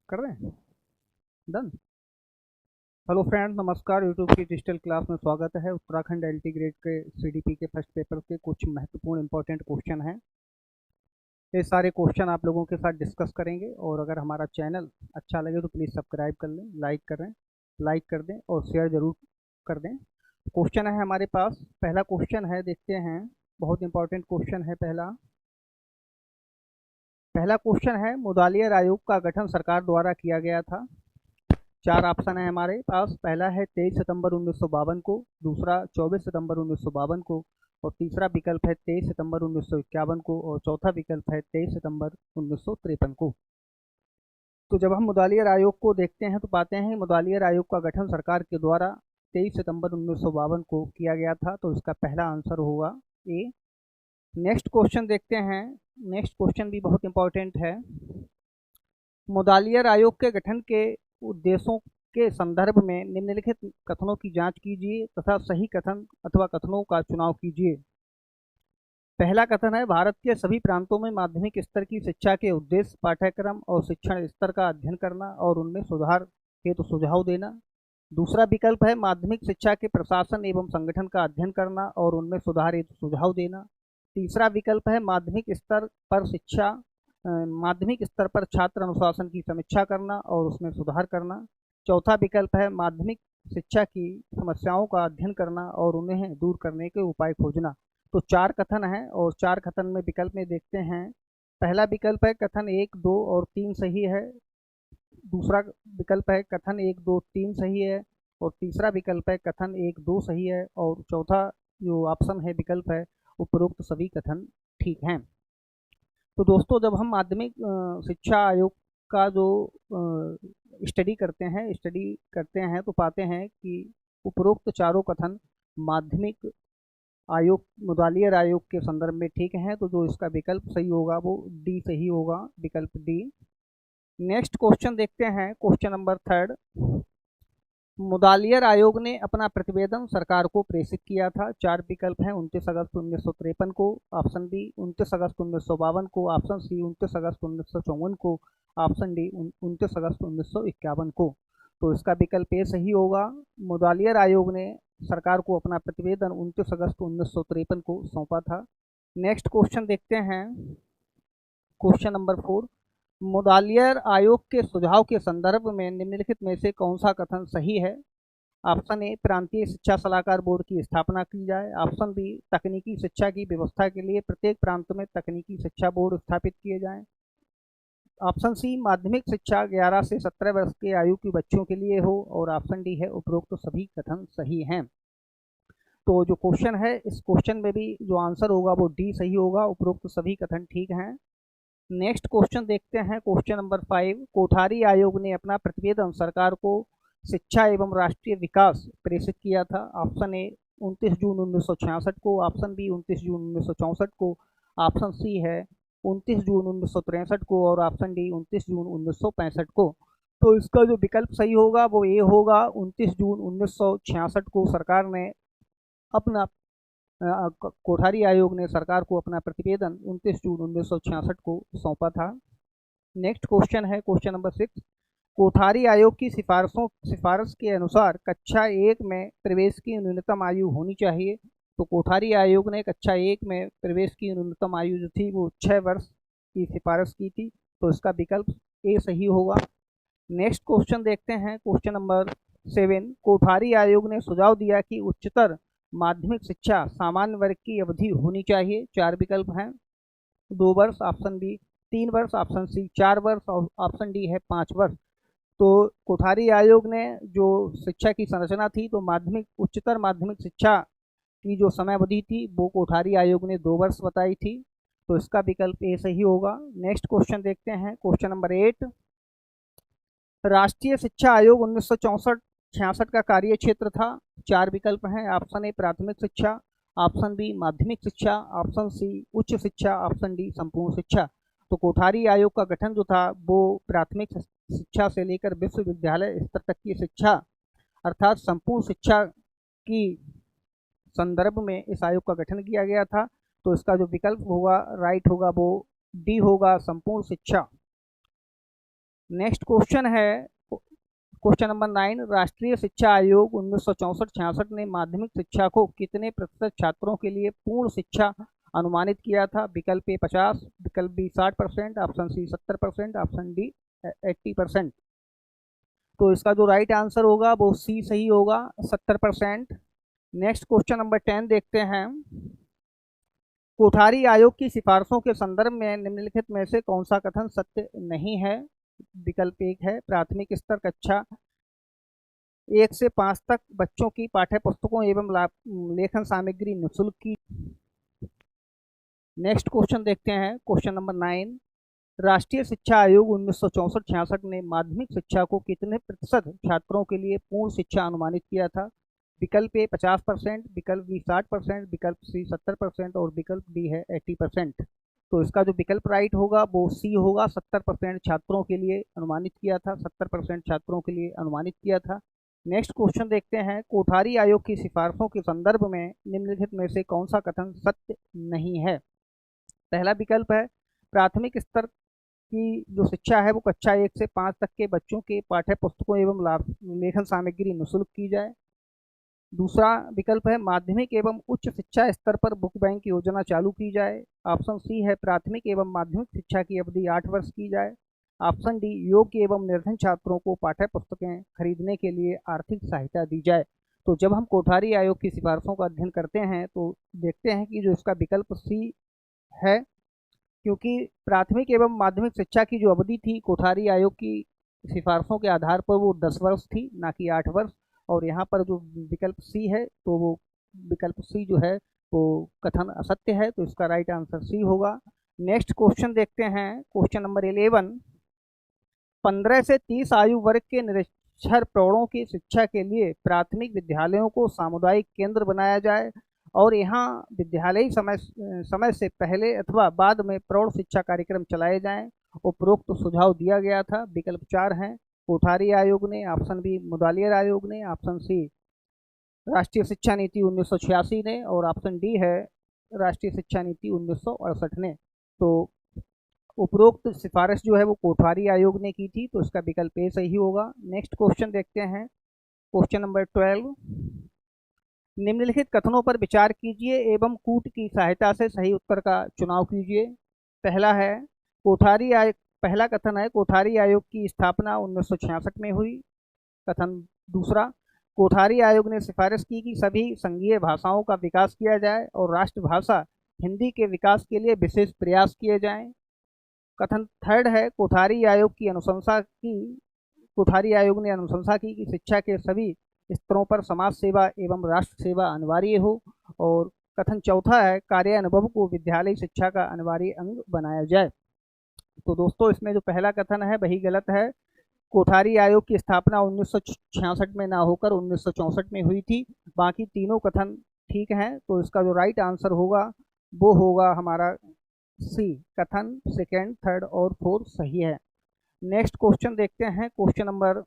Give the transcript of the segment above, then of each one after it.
कर रहे हैं। डन। हेलो फ्रेंड, नमस्कार। यूट्यूब की डिजिटल क्लास में स्वागत है। उत्तराखंड एलटी ग्रेड के सीडीपी के फर्स्ट पेपर के कुछ महत्वपूर्ण इंपॉर्टेंट क्वेश्चन हैं। ये सारे क्वेश्चन आप लोगों के साथ डिस्कस करेंगे। और अगर हमारा चैनल अच्छा लगे तो प्लीज़ सब्सक्राइब कर लें, लाइक कर दें और शेयर ज़रूर कर दें। क्वेश्चन है हमारे पास, पहला क्वेश्चन है, देखते हैं। बहुत इंपॉर्टेंट क्वेश्चन है। पहला क्वेश्चन है, मुदालियर आयोग का गठन सरकार द्वारा किया गया था। चार ऑप्शन है हमारे पास। पहला है 23 सितंबर 1952 को, दूसरा 24 सितंबर 1952 को, और तीसरा विकल्प है 23 सितंबर 1951 को, और चौथा विकल्प है 23 सितंबर 1953 को। तो जब हम मुदालियर आयोग को देखते हैं तो पाते हैं मुदालियर आयोग का गठन सरकार के द्वारा 23 सितंबर 1952 को किया गया था। तो इसका पहला आंसर होगा ए। नेक्स्ट क्वेश्चन देखते हैं। नेक्स्ट क्वेश्चन भी बहुत इंपॉर्टेंट है। मुदालियर आयोग के गठन के उद्देश्यों के संदर्भ में निम्नलिखित कथनों की जांच कीजिए तथा सही कथन अथवा कथनों का चुनाव कीजिए। पहला कथन है, भारत के सभी प्रांतों में माध्यमिक स्तर की शिक्षा के उद्देश्य, पाठ्यक्रम और शिक्षण स्तर का अध्ययन करना और उनमें सुधार हेतु सुझाव देना। दूसरा विकल्प है, माध्यमिक शिक्षा के प्रशासन एवं संगठन का अध्ययन करना और उनमें सुधार हेतु सुझाव देना। तीसरा विकल्प है, माध्यमिक स्तर पर छात्र अनुशासन की समीक्षा करना और उसमें सुधार करना। चौथा विकल्प है, माध्यमिक शिक्षा की समस्याओं का अध्ययन करना और उन्हें दूर करने के उपाय खोजना। तो चार कथन हैं और चार कथन में विकल्प में देखते हैं। पहला विकल्प है कथन 1, 2 और 3 सही है। दूसरा विकल्प है कथन 1, 2, 3 सही है। और तीसरा विकल्प है कथन 1, 2 सही है। और चौथा जो ऑप्शन है, विकल्प है, उपरोक्त सभी कथन ठीक हैं। तो दोस्तों, जब हम माध्यमिक शिक्षा आयोग का जो स्टडी करते हैं तो पाते हैं कि उपरोक्त चारों कथन माध्यमिक आयोग मुदालियर आयोग के संदर्भ में ठीक हैं। तो जो इसका विकल्प सही होगा वो डी सही होगा, विकल्प डी। नेक्स्ट क्वेश्चन देखते हैं, क्वेश्चन नंबर थर्ड। मुदालियर आयोग ने अपना प्रतिवेदन सरकार को प्रेषित किया था। चार विकल्प हैं, 29 अगस्त 1953 को, ऑप्शन बी 29 अगस्त 1952 को, ऑप्शन सी 29 अगस्त 1954 को, ऑप्शन डी 29 अगस्त 1951 को। तो इसका विकल्प ए सही होगा। मुदालियर आयोग ने सरकार को अपना प्रतिवेदन 29 अगस्त 1953 को सौंपा था। नेक्स्ट क्वेश्चन देखते हैं, क्वेश्चन नंबर 4। मुदालियर आयोग के सुझाव के संदर्भ में निम्नलिखित में से कौन सा कथन सही है? ऑप्शन ए, प्रांतीय शिक्षा सलाहकार बोर्ड की स्थापना की जाए। ऑप्शन बी, तकनीकी शिक्षा की व्यवस्था के लिए प्रत्येक प्रांत में तकनीकी शिक्षा बोर्ड स्थापित किए जाएं। ऑप्शन सी, माध्यमिक शिक्षा 11 से 17 वर्ष के आयु के बच्चों के लिए हो। और ऑप्शन डी है, उपरोक्त सभी कथन सही हैं। तो जो क्वेश्चन है, इस क्वेश्चन में भी जो आंसर होगा वो डी सही होगा, उपरोक्त सभी कथन ठीक हैं। नेक्स्ट क्वेश्चन देखते हैं, क्वेश्चन नंबर 5। कोठारी आयोग ने अपना प्रतिवेदन सरकार को शिक्षा एवं राष्ट्रीय विकास प्रेषित किया था। ऑप्शन ए 29 जून 1966 को, ऑप्शन बी 29 जून 1964 को, ऑप्शन सी है 29 जून 1963 को, और ऑप्शन डी 29 जून 1965 को। तो इसका जो विकल्प सही होगा वो ए होगा, 29 जून 1966 को सरकार ने अपना कोठारी आयोग ने सरकार को अपना प्रतिवेदन 29 जून 1966 को सौंपा था। नेक्स्ट क्वेश्चन है, क्वेश्चन नंबर 6। कोठारी आयोग की सिफारिश के अनुसार कक्षा 1 में प्रवेश की न्यूनतम आयु होनी चाहिए। तो कोठारी आयोग ने कक्षा 1 में प्रवेश की न्यूनतम आयु जो थी वो 6 वर्ष की सिफारिश की थी। तो इसका विकल्प ए सही होगा। नेक्स्ट क्वेश्चन देखते हैं, क्वेश्चन नंबर 7। कोठारी आयोग ने सुझाव दिया कि उच्चतर माध्यमिक शिक्षा सामान्य वर्ग की अवधि होनी चाहिए। चार विकल्प हैं, 2 वर्ष, ऑप्शन बी 3 वर्ष, ऑप्शन सी 4 वर्ष, और ऑप्शन डी है 5 वर्ष। तो कोठारी आयोग ने जो शिक्षा की संरचना थी, तो उच्चतर माध्यमिक शिक्षा की जो समय अवधि थी वो कोठारी आयोग ने 2 वर्ष बताई थी। तो इसका विकल्प ए सही होगा। नेक्स्ट क्वेश्चन देखते हैं, क्वेश्चन नंबर 8। राष्ट्रीय शिक्षा आयोग 1964-66 का कार्य क्षेत्र था। चार विकल्प हैं, ऑप्शन ए प्राथमिक शिक्षा, ऑप्शन बी माध्यमिक शिक्षा, ऑप्शन सी उच्च शिक्षा, ऑप्शन डी संपूर्ण शिक्षा। तो कोठारी आयोग का गठन जो था वो प्राथमिक शिक्षा से लेकर विश्वविद्यालय स्तर तक की शिक्षा अर्थात संपूर्ण शिक्षा की संदर्भ में इस आयोग का गठन किया गया था। तो इसका जो विकल्प होगा राइट होगा वो डी होगा, संपूर्ण शिक्षा। नेक्स्ट क्वेश्चन है क्वेश्चन नंबर 9। राष्ट्रीय शिक्षा आयोग 1964-66 ने माध्यमिक शिक्षा को कितने प्रतिशत छात्रों के लिए पूर्ण शिक्षा अनुमानित किया था? विकल्प ए 50, विकल्प B 60%, option C 70%, option D 80%। तो इसका जो राइट आंसर होगा वो सी सही होगा, 70%। नेक्स्ट क्वेश्चन नंबर 10 देखते हैं। कोठारी आयोग की सिफारिशों के संदर्भ में निम्नलिखित में से कौन सा कथन सत्य नहीं है? विकल्प एक है प्राथमिक स्तर कक्षा 1 से 5 तक बच्चों की पाठ्य पुस्तकों एवं लेखन सामग्री निःशुल्क की। नेक्स्ट क्वेश्चन देखते हैं क्वेश्चन नंबर 9। राष्ट्रीय शिक्षा आयोग 1964-66 ने माध्यमिक शिक्षा को कितने प्रतिशत छात्रों के लिए पूर्ण शिक्षा अनुमानित किया था? विकल्प ए 50%, विकल्प बी 60%, विकल्प सी 70% और विकल्प डी है 80%। तो इसका जो विकल्प राइट होगा वो सी होगा, 70% छात्रों के लिए अनुमानित किया था, 70% छात्रों के लिए अनुमानित किया था। नेक्स्ट क्वेश्चन देखते हैं। कोठारी आयोग की सिफारिशों के संदर्भ में निम्नलिखित में से कौन सा कथन सत्य नहीं है? पहला विकल्प है प्राथमिक स्तर की जो शिक्षा है वो कक्षा 1 से 5 तक के बच्चों के पाठ्य पुस्तकों एवं लेखन सामग्री निःशुल्क की जाए। दूसरा विकल्प है माध्यमिक एवं उच्च शिक्षा स्तर पर बुक बैंक योजना चालू की जाए। ऑप्शन सी है प्राथमिक एवं माध्यमिक शिक्षा की अवधि 8 वर्ष की जाए। ऑप्शन डी योग्य एवं निर्धन छात्रों को पाठ्य पुस्तकें खरीदने के लिए आर्थिक सहायता दी जाए। तो जब हम कोठारी आयोग की सिफारिशों का अध्ययन करते हैं तो देखते हैं कि जो इसका विकल्प सी है, क्योंकि प्राथमिक एवं माध्यमिक शिक्षा की जो अवधि थी कोठारी आयोग की सिफारिशों के आधार पर वो 10 वर्ष थी, ना कि 8 वर्ष। और यहाँ पर जो विकल्प सी है तो वो विकल्प सी जो है वो कथन असत्य है, तो इसका राइट आंसर सी होगा। नेक्स्ट क्वेश्चन देखते हैं क्वेश्चन नंबर 11। 15 से 30 आयु वर्ग के निरक्षर प्रौढ़ों की शिक्षा के लिए प्राथमिक विद्यालयों को सामुदायिक केंद्र बनाया जाए और यहाँ विद्यालयी समय से पहले अथवा बाद में प्रौढ़ शिक्षा कार्यक्रम चलाए जाएं। उपरोक्त तो सुझाव दिया गया था। विकल्प 4 हैं कोठारी आयोग ने, ऑप्शन बी मुदालियर आयोग ने, ऑप्शन सी राष्ट्रीय शिक्षा नीति 1986 ने और ऑप्शन डी है राष्ट्रीय शिक्षा नीति 1968 ने। तो उपरोक्त सिफारिश जो है वो कोठारी आयोग ने की थी, तो इसका विकल्प ए सही होगा। नेक्स्ट क्वेश्चन देखते हैं क्वेश्चन नंबर 12। निम्नलिखित कथनों पर विचार कीजिए एवं कूट की सहायता से सही उत्तर का चुनाव कीजिए। पहला है कोठारी आयोग पहला कथन है कोठारी आयोग की स्थापना 1966 में हुई। कथन दूसरा, कोठारी आयोग ने सिफारिश की कि सभी संघीय भाषाओं का विकास किया जाए और राष्ट्रभाषा हिंदी के विकास के लिए विशेष प्रयास किए जाएं। कथन थर्ड है कोठारी आयोग ने अनुशंसा की कि शिक्षा के सभी स्तरों पर समाज सेवा एवं राष्ट्र सेवा अनिवार्य हो। और कथन चौथा है कार्यानुभव को विद्यालय शिक्षा का अनिवार्य अंग बनाया जाए। तो दोस्तों इसमें जो पहला कथन है वही गलत है। कोठारी आयोग की स्थापना 1966 में ना होकर 1964 में हुई थी। बाकी तीनों कथन ठीक हैं, तो इसका जो राइट आंसर होगा वो होगा हमारा सी, कथन सेकेंड, थर्ड और फोर्थ सही है। नेक्स्ट क्वेश्चन देखते हैं क्वेश्चन नंबर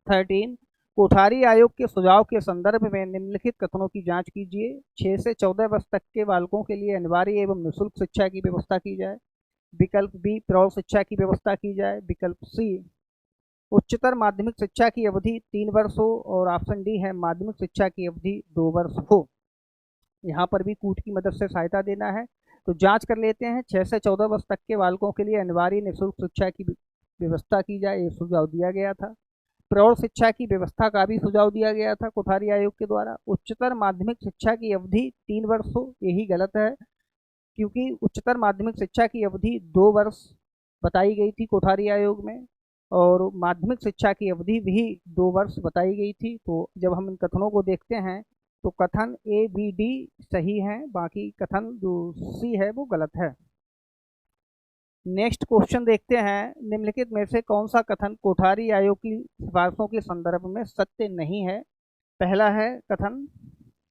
13। कोठारी आयोग के सुझाव के संदर्भ में निम्नलिखित कथनों की जांच कीजिए। 6 से 14 वर्ष तक के बालकों के लिए अनिवार्य एवं निःशुल्क शिक्षा की व्यवस्था की जाए। विकल्प बी प्रौढ़ शिक्षा की व्यवस्था की जाए। विकल्प सी उच्चतर माध्यमिक शिक्षा की अवधि 3 वर्ष हो और ऑप्शन डी है माध्यमिक शिक्षा की अवधि 2 वर्ष हो। यहाँ पर भी कूट की मदद से सहायता देना है, तो जांच कर लेते हैं। 6 से 14 वर्ष तक के बालकों के लिए अनिवार्य निःशुल्क शिक्षा की व्यवस्था की जाए, ये सुझाव दिया गया था। प्रौढ़ शिक्षा की व्यवस्था का भी सुझाव दिया गया था कोठारी आयोग के द्वारा। उच्चतर माध्यमिक शिक्षा की अवधि 3 वर्ष हो, यही गलत है, क्योंकि उच्चतर माध्यमिक शिक्षा की अवधि 2 वर्ष बताई गई थी कोठारी आयोग में और माध्यमिक शिक्षा की अवधि भी 2 वर्ष बताई गई थी। तो जब हम इन कथनों को देखते हैं तो कथन ए बी डी सही है, बाकी कथन जो सी है वो गलत है। नेक्स्ट क्वेश्चन देखते हैं। निम्नलिखित में से कौन सा कथन कोठारी आयोग की सिफारिशों के संदर्भ में सत्य नहीं है? पहला है कथन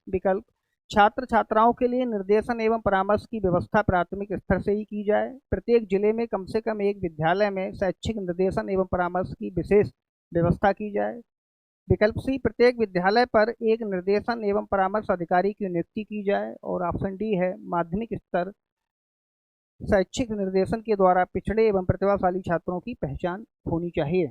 विकल्प छात्र छात्राओं के लिए निर्देशन एवं परामर्श की व्यवस्था प्राथमिक स्तर से ही की जाए। प्रत्येक जिले में कम से कम एक विद्यालय में शैक्षिक निर्देशन एवं परामर्श की विशेष व्यवस्था की जाए। विकल्प सी प्रत्येक विद्यालय पर एक निर्देशन एवं परामर्श अधिकारी की नियुक्ति की जाए। और ऑप्शन डी है माध्यमिक स्तर शैक्षिक निर्देशन के द्वारा पिछड़े एवं प्रतिभाशाली छात्रों की पहचान होनी चाहिए।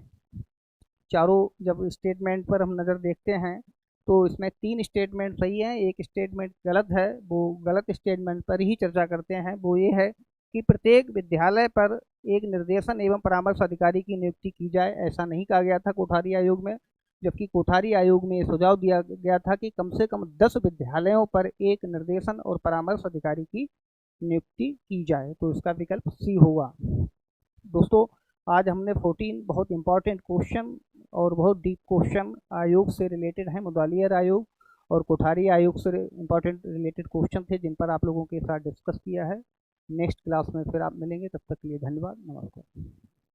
चारों जब स्टेटमेंट पर हम नज़र देखते हैं तो इसमें 3 स्टेटमेंट सही हैं, एक स्टेटमेंट गलत है। वो गलत स्टेटमेंट पर ही चर्चा करते हैं। वो ये है कि प्रत्येक विद्यालय पर एक निर्देशन एवं परामर्श अधिकारी की नियुक्ति की जाए, ऐसा नहीं कहा गया था कोठारी आयोग में। जबकि कोठारी आयोग में सुझाव दिया गया था कि कम से कम 10 विद्यालयों पर एक निर्देशन और परामर्श अधिकारी की नियुक्ति की जाए, तो इसका विकल्प सी होगा। दोस्तों, आज हमने 14 बहुत इंपॉर्टेंट क्वेश्चन और बहुत डीप क्वेश्चन आयोग से रिलेटेड हैं, मुदालियर आयोग और कोठारी आयोग से इंपॉर्टेंट रिलेटेड क्वेश्चन थे जिन पर आप लोगों के साथ डिस्कस किया है। नेक्स्ट क्लास में फिर आप मिलेंगे, तब तक के लिए धन्यवाद, नमस्कार।